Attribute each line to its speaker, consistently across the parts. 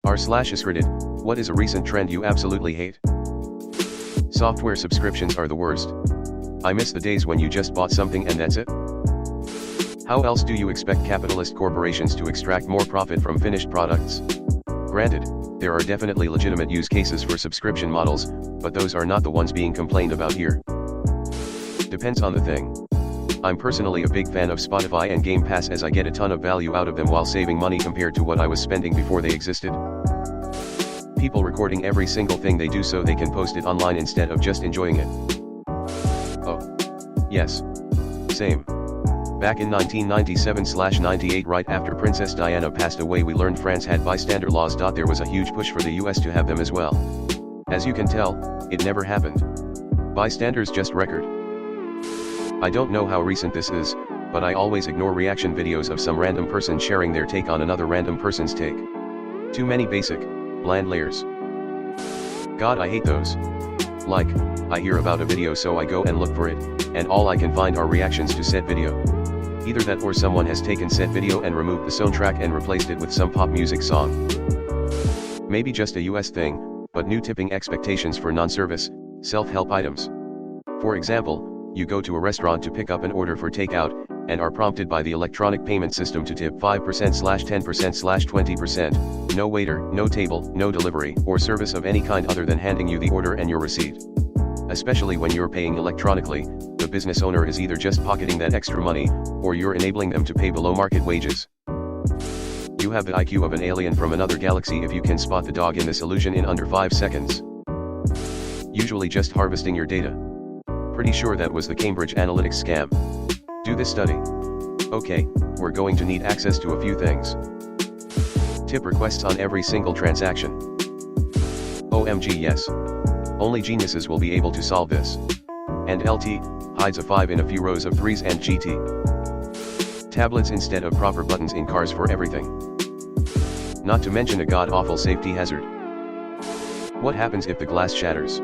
Speaker 1: r/askreddit, what is a recent trend you absolutely hate? Software subscriptions are the worst. I miss the days when you just bought something and that's it. How else do you expect capitalist corporations to extract more profit from finished products? Granted, there are definitely legitimate use cases for subscription models, but those are not the ones being complained about here. Depends on the thing. I'm personally a big fan of Spotify and Game Pass as I get a ton of value out of them while saving money compared to what I was spending before they existed. People recording every single thing they do so they can post it online instead of just enjoying it. Oh. Yes. Same. Back in 1997/98, right after Princess Diana passed away, we learned France had bystander laws. There was a huge push for the US to have them as well. As you can tell, it never happened. Bystanders just record. I don't know how recent this is, but I always ignore reaction videos of some random person sharing their take on another random person's take. Too many basic, bland layers. God, I hate those. Like, I hear about a video so I go and look for it, and all I can find are reactions to said video. Either that or someone has taken said video and removed the soundtrack and replaced it with some pop music song. Maybe just a US thing, but new tipping expectations for non-service, self-help items. For example, you go to a restaurant to pick up an order for takeout, and are prompted by the electronic payment system to tip 5%/10%/20%, no waiter, no table, no delivery, or service of any kind other than handing you the order and your receipt. Especially when you're paying electronically, the business owner is either just pocketing that extra money, or you're enabling them to pay below market wages. You have the IQ of an alien from another galaxy if you can spot the dog in this illusion in under 5 seconds. Usually just harvesting your data. Pretty sure that was the Cambridge Analytica scam. Do this study. Okay, we're going to need access to a few things. Tip requests on every single transaction. OMG, yes. Only geniuses will be able to solve this. And LT, hides a 5 in a few rows of 3s and GT. Tablets instead of proper buttons in cars for everything. Not to mention a god-awful safety hazard. What happens if the glass shatters?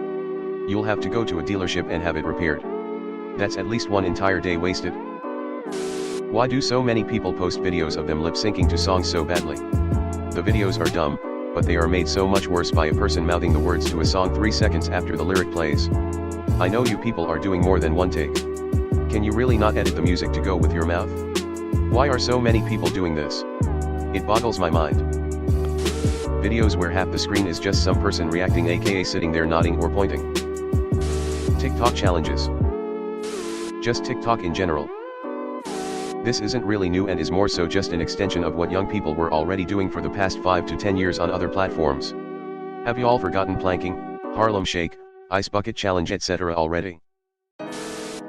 Speaker 1: You'll have to go to a dealership and have it repaired. That's at least one entire day wasted. Why do so many people post videos of them lip-syncing to songs so badly? The videos are dumb, but they are made so much worse by a person mouthing the words to a song 3 seconds after the lyric plays. I know you people are doing more than one take. Can you really not edit the music to go with your mouth? Why are so many people doing this? It boggles my mind. Videos where half the screen is just some person reacting, aka sitting there nodding or pointing. TikTok challenges. Just TikTok in general. This isn't really new and is more so just an extension of what young people were already doing for the past 5 to 10 years on other platforms. Have you all forgotten planking, Harlem Shake, Ice Bucket Challenge, etc. already?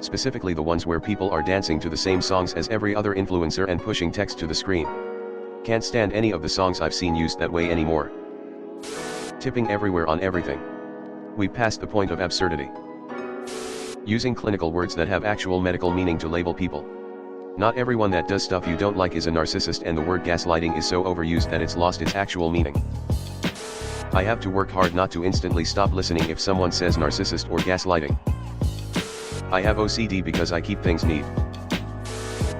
Speaker 1: Specifically the ones where people are dancing to the same songs as every other influencer and pushing text to the screen. Can't stand any of the songs I've seen used that way anymore. Tipping everywhere on everything. We passed the point of absurdity. Using clinical words that have actual medical meaning to label people. Not everyone that does stuff you don't like is a narcissist, and the word gaslighting is so overused that it's lost its actual meaning. I have to work hard not to instantly stop listening if someone says narcissist or gaslighting. I have OCD because I keep things neat.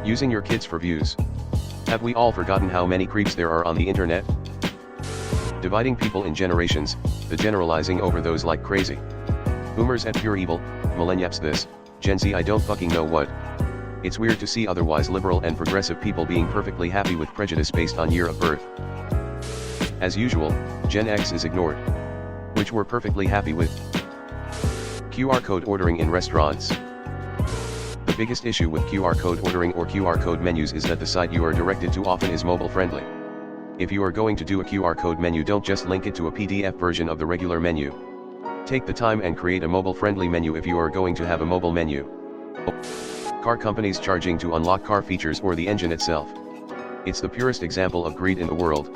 Speaker 1: Using your kids for views. Have we all forgotten how many creeps there are on the internet? Dividing people in generations, the generalizing over those like crazy. Boomers at pure evil, millennials this, Gen Z I don't fucking know what. It's weird to see otherwise liberal and progressive people being perfectly happy with prejudice based on year of birth. As usual, Gen X is ignored. Which we're perfectly happy with. QR code ordering in restaurants. The biggest issue with QR code ordering or QR code menus is that the site you are directed to often is mobile friendly. If you are going to do a QR code menu, don't just link it to a PDF version of the regular menu. Take the time and create a mobile-friendly menu if you are going to have a mobile menu. Car companies charging to unlock car features or the engine itself. It's the purest example of greed in the world.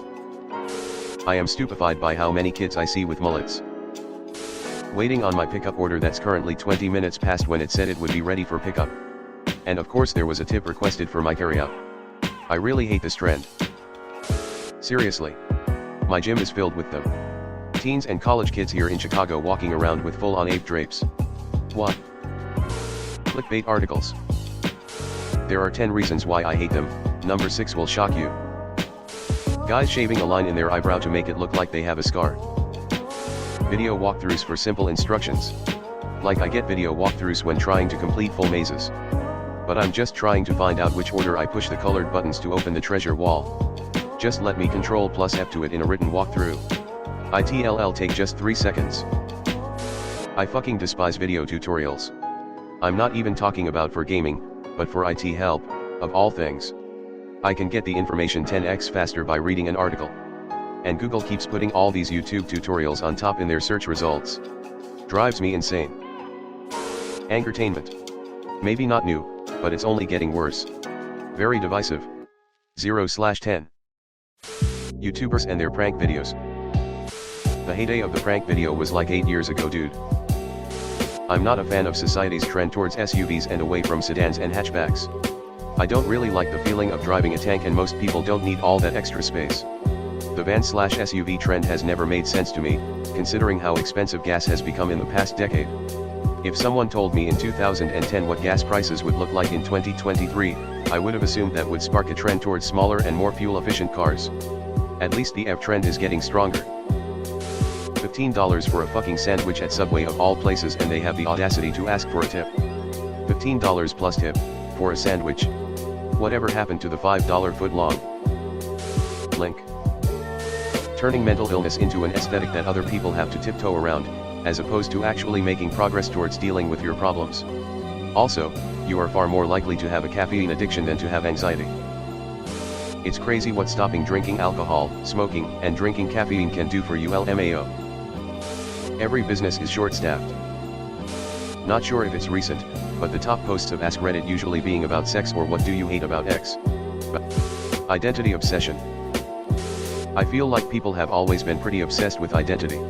Speaker 1: I am stupefied by how many kids I see with mullets. Waiting on my pickup order that's currently 20 minutes past when it said it would be ready for pickup. And of course there was a tip requested for my carryout. I really hate this trend. Seriously. My gym is filled with them. Teens and college kids here in Chicago walking around with full-on ape drapes. What? Clickbait articles. There are 10 reasons why I hate them. Number 6 will shock you. Guys shaving a line in their eyebrow to make it look like they have a scar. Video walkthroughs for simple instructions. Like I get video walkthroughs when trying to complete full mazes. But I'm just trying to find out which order I push the colored buttons to open the treasure wall. Just let me Ctrl plus F to it in a written walkthrough. ITLL take just 3 seconds. I fucking despise video tutorials. I'm not even talking about for gaming, but for IT help, of all things. I can get the information 10x faster by reading an article. And Google keeps putting all these YouTube tutorials on top in their search results. Drives me insane. Angertainment. Maybe not new, but it's only getting worse. Very divisive. 0/10. YouTubers and their prank videos. The heyday of the prank video was like 8 years ago, dude. I'm not a fan of society's trend towards SUVs and away from sedans and hatchbacks. I don't really like the feeling of driving a tank, and most people don't need all that extra space. The van/SUV trend has never made sense to me, considering how expensive gas has become in the past decade. If someone told me in 2010 what gas prices would look like in 2023, I would have assumed that would spark a trend towards smaller and more fuel-efficient cars. At least the EV trend is getting stronger. $15 for a fucking sandwich at Subway of all places, and they have the audacity to ask for a tip. $15 plus tip, for a sandwich. Whatever happened to the $5 foot-long link? Turning mental illness into an aesthetic that other people have to tiptoe around, as opposed to actually making progress towards dealing with your problems. Also, you are far more likely to have a caffeine addiction than to have anxiety. It's crazy what stopping drinking alcohol, smoking, and drinking caffeine can do for you. LMAO. Every business is short-staffed. Not sure if it's recent, but the top posts of askreddit usually being about sex or what do you hate about X. Identity obsession. I feel like people have always been pretty obsessed with identity.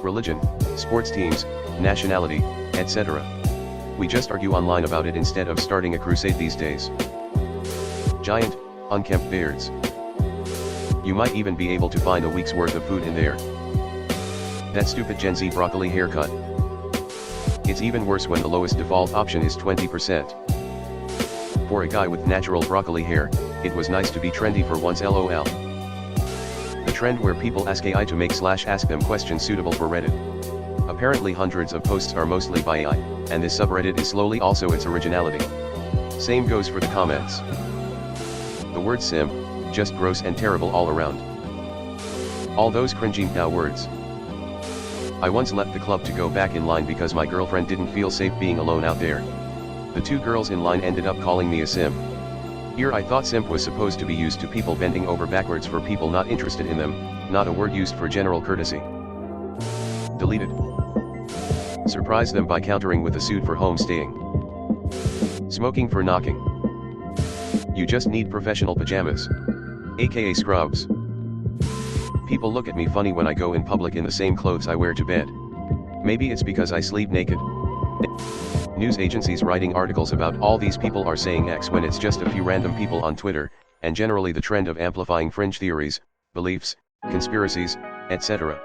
Speaker 1: Religion, sports teams, nationality, etc. We just argue online about it instead of starting a crusade these days. Giant, unkempt beards. You might even be able to find a week's worth of food in there. That stupid Gen Z broccoli haircut. It's even worse when the lowest default option is 20%. For a guy with natural broccoli hair, it was nice to be trendy for once. LOL. The trend where people ask AI to make/ask them questions suitable for Reddit. Apparently hundreds of posts are mostly by AI, and this subreddit is slowly also its originality. Same goes for the comments. The word sim, just gross and terrible all around. All those cringy now words. I once left the club to go back in line because my girlfriend didn't feel safe being alone out there. The 2 girls in line ended up calling me a sim. Here I thought simp was supposed to be used to people bending over backwards for people not interested in them, not a word used for general courtesy. Deleted. Surprise them by countering with a suit for home staying. Smoking for knocking. You just need professional pajamas. AKA scrubs. People look at me funny when I go in public in the same clothes I wear to bed. Maybe it's because I sleep naked. News agencies writing articles about all these people are saying X when it's just a few random people on Twitter, and generally the trend of amplifying fringe theories, beliefs, conspiracies, etc.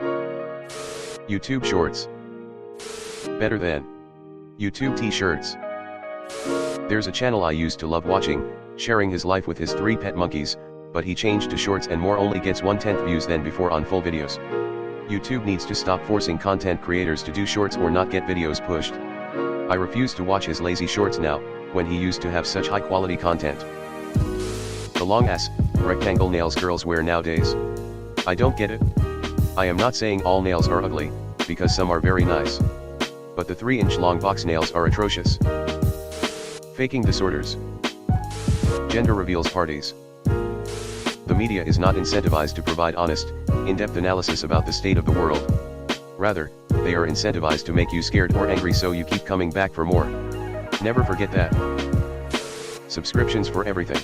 Speaker 1: YouTube Shorts. Better than YouTube T-shirts. There's a channel I used to love watching, sharing his life with his 3 pet monkeys, but he changed to shorts and more only gets 1/10 views than before on full videos. YouTube needs to stop forcing content creators to do shorts or not get videos pushed. I refuse to watch his lazy shorts now, when he used to have such high quality content. The long ass, rectangle nails girls wear nowadays. I don't get it. I am not saying all nails are ugly, because some are very nice. But the 3-inch long box nails are atrocious. Faking disorders. Gender reveals parties. The media is not incentivized to provide honest, in-depth analysis about the state of the world. Rather, they are incentivized to make you scared or angry so you keep coming back for more. Never forget that. Subscriptions for everything.